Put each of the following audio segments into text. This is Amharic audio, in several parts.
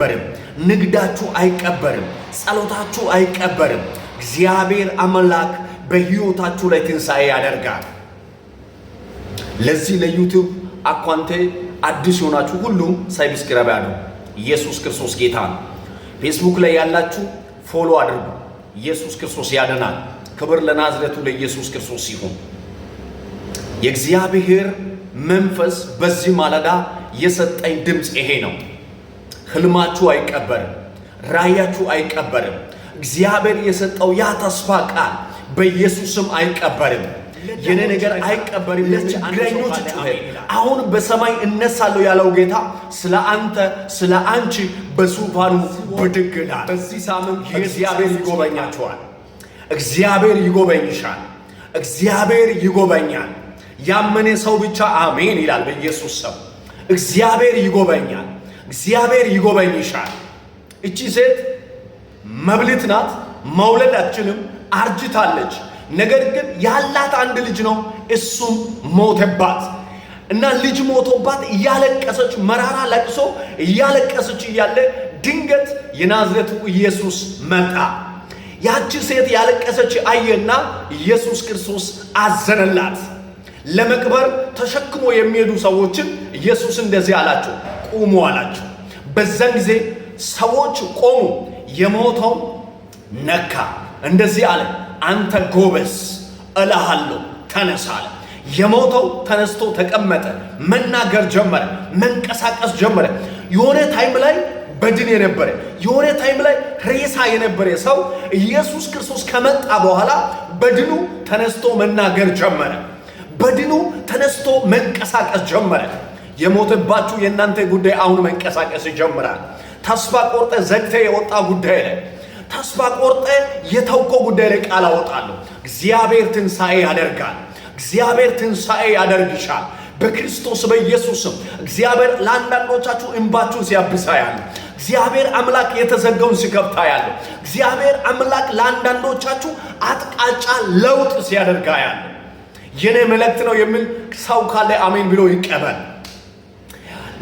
ንግዳችሁ አይቀበርም፣ ጸሎታችሁ አይቀበርም። እግዚአብሔር አምላክ በሕይወታችሁ ላይ ትንሣኤ ያደርጋል። ለዚህ ለዩቲዩብ አካውንቴ አዲስ ሆናችሁ ሁሉ ሰብስክራይብ አድርጉ። ኢየሱስ ክርስቶስ ጌታ ነው። ፌስቡክ ላይ ያላችሁ ፎሎ አድርጉ። ኢየሱስ ክርስቶስ ያድናል። ክብር ለናዝሬቱ ለኢየሱስ ክርስቶስ ይሁን። የእግዚአብሔር መንፈስ በዚህ ማለዳ የሰጠኝ ድምፅ ይሄ ነው። ህልማችሁ አይቀበርም፣ ራእያችሁ አይቀበርም። እግዚአብሔር የሰጠው ያ ተስፋ ቃል በኢየሱስም አይቀበርም። የኔ ነገር አይቀበርም። ለችግረኞች ጩኸት አሁን በሰማይ እነሳለሁ ያለው ጌታ ስለ አንተ ስለ አንቺ በዙፋኑ ብድግ ይላል። በዚህ ሳምንት እግዚአብሔር ይጎበኛችኋል። እግዚአብሔር ይጎበኝሻል። እግዚአብሔር ይጎበኛል። ያመነ ሰው ብቻ አሜን ይላል በኢየሱስ ስም። እግዚአብሔር ይጎበኛል። እግዚአብሔር ይጎበኝሻል። እቺ ሴት መብልት ናት፣ መውለድ አትችልም፣ አርጅታለች። ነገር ግን ያላት አንድ ልጅ ነው፣ እሱም ሞተባት እና ልጅ ሞቶባት እያለቀሰች መራራ ለቅሶ እያለቀሰች እያለ ድንገት የናዝሬቱ ኢየሱስ መጣ። ያቺ ሴት ያለቀሰች አየና ኢየሱስ ክርስቶስ አዘነላት። ለመቅበር ተሸክሞ የሚሄዱ ሰዎችን ኢየሱስ እንደዚህ አላቸው፣ ቁሙ አላቸው። በዛን ጊዜ ሰዎች ቆሙ። የሞተው ነካ፣ እንደዚህ አለ፣ አንተ ጎበዝ እልሃለሁ ተነሳ አለ። የሞተው ተነስቶ ተቀመጠ፣ መናገር ጀመረ፣ መንቀሳቀስ ጀመረ። የሆነ ታይም ላይ በድን የነበረ የሆነ ታይም ላይ ሬሳ የነበረ ሰው ኢየሱስ ክርስቶስ ከመጣ በኋላ በድኑ ተነስቶ መናገር ጀመረ። በድኑ ተነስቶ መንቀሳቀስ ጀመረ። የሞተባችሁ የእናንተ ጉዳይ አሁን መንቀሳቀስ ይጀምራል። ተስፋ ቆርጠ ዘግተ የወጣ ጉዳይ ላይ ተስፋ ቆርጠ የተውከው ጉዳይ ላይ ቃል አወጣለሁ። እግዚአብሔር ትንሣኤ ያደርጋል። እግዚአብሔር ትንሣኤ ያደርግሻል በክርስቶስ በኢየሱስም። እግዚአብሔር ለአንዳንዶቻችሁ እንባችሁን ሲያብሳ ያለ እግዚአብሔር አምላክ የተዘጋውን ሲከፍታ ያለ እግዚአብሔር አምላክ ለአንዳንዶቻችሁ አቅጣጫ ለውጥ ሲያደርጋ ያለ የኔ መልእክት ነው የሚል ሰው ካለ አሜን ብሎ ይቀበል።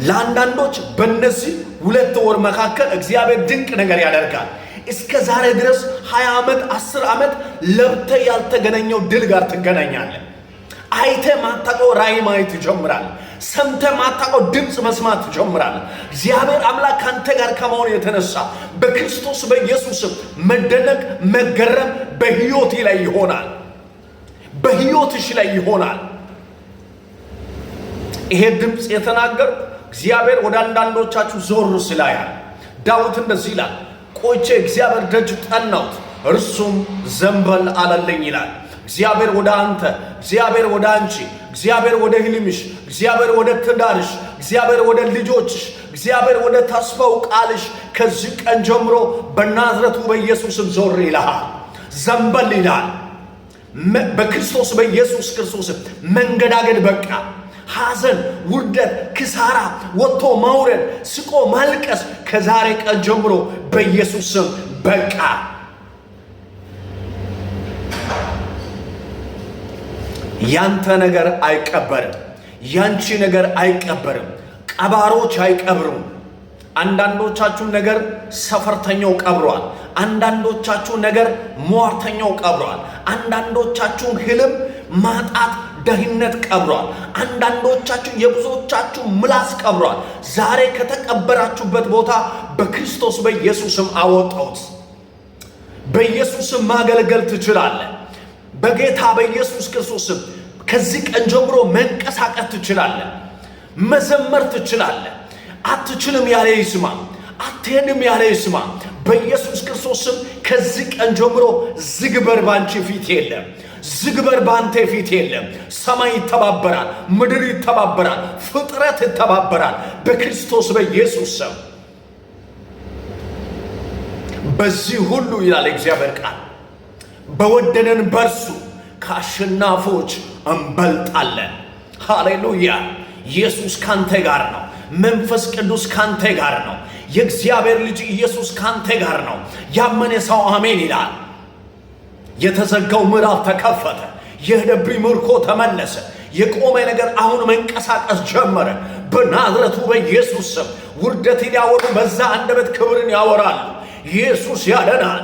ለአንዳንዶች በእነዚህ 2 ወር መካከል እግዚአብሔር ድንቅ ነገር ያደርጋል። እስከ ዛሬ ድረስ 20 ዓመት 10 ዓመት ለብተ ያልተገናኘው ድል ጋር ትገናኛለህ። አይተ ማታቀው ራእይ ማየት ትጀምራለህ። ሰምተ ማታቀው ድምፅ መስማት ትጀምራለህ። እግዚአብሔር አምላክ ካንተ ጋር ከመሆኑ የተነሳ በክርስቶስ በኢየሱስም መደነቅ መገረም በሕይወቴ ላይ ይሆናል፣ በሕይወትሽ ላይ ይሆናል። ይሄ ድምፅ የተናገር እግዚአብሔር ወደ አንዳንዶቻችሁ ዞር ስላያል። ዳዊት እንደዚህ ይላል፣ ቆይቼ እግዚአብሔር ደጅ ጠናሁት እርሱም ዘንበል አለልኝ ይላል። እግዚአብሔር ወደ አንተ፣ እግዚአብሔር ወደ አንቺ፣ እግዚአብሔር ወደ ህልምሽ፣ እግዚአብሔር ወደ ትዳርሽ፣ እግዚአብሔር ወደ ልጆችሽ፣ እግዚአብሔር ወደ ተስፋው ቃልሽ ከዚህ ቀን ጀምሮ በናዝሬቱ በኢየሱስም ዞር ይልሃል፣ ዘንበል ይልሃል። በክርስቶስ በኢየሱስ ክርስቶስ መንገዳገድ በቃ። ሐዘን፣ ውርደት፣ ክሳራ፣ ወጥቶ ማውረድ፣ ስቆ ማልቀስ ከዛሬ ቀን ጀምሮ በኢየሱስ ስም በቃ። ያንተ ነገር አይቀበርም፣ ያንቺ ነገር አይቀበርም። ቀባሮች አይቀብሩም። አንዳንዶቻችሁ ነገር ሰፈርተኛው ቀብሯል። አንዳንዶቻችሁ ነገር ሟርተኛው ቀብሯል። አንዳንዶቻችሁ ህልም ማጣት ደህነት ቀብሯል። አንዳንዶቻችሁ የብዙዎቻችሁ ምላስ ቀብሯል። ዛሬ ከተቀበራችሁበት ቦታ በክርስቶስ በኢየሱስም አወጣውት። በኢየሱስም ማገልገል ትችላለህ። በጌታ በኢየሱስ ክርስቶስም ከዚህ ቀን ጀምሮ መንቀሳቀስ ትችላለህ። መዘመር ትችላለህ። አትችልም ያለ ይስማ፣ አትሄድም ያለ ይስማ። በኢየሱስ ክርስቶስም ከዚህ ቀን ጀምሮ ዝግበር ባንቺ ፊት የለም፣ ዝግበር ባንተ ፊት የለም። ሰማይ ይተባበራል፣ ምድር ይተባበራል፣ ፍጥረት ይተባበራል በክርስቶስ በኢየሱስ ስም። በዚህ ሁሉ ይላል እግዚአብሔር ቃል በወደደን በርሱ ከአሸናፎች እንበልጣለን። ሃሌሉያ! ኢየሱስ ካንተ ጋር ነው። መንፈስ ቅዱስ ካንተ ጋር ነው። የእግዚአብሔር ልጅ ኢየሱስ ካንተ ጋር ነው። ያመነ ሰው አሜን ይላል። የተዘጋው ምዕራፍ ተከፈተ። የሄደብኝ ምርኮ ተመለሰ። የቆመ ነገር አሁን መንቀሳቀስ ጀመረ። በናዝሬቱ በኢየሱስ ስም ውርደትን ያወሩ በዛ አንደበት ክብርን ያወራሉ። ኢየሱስ ያለናል።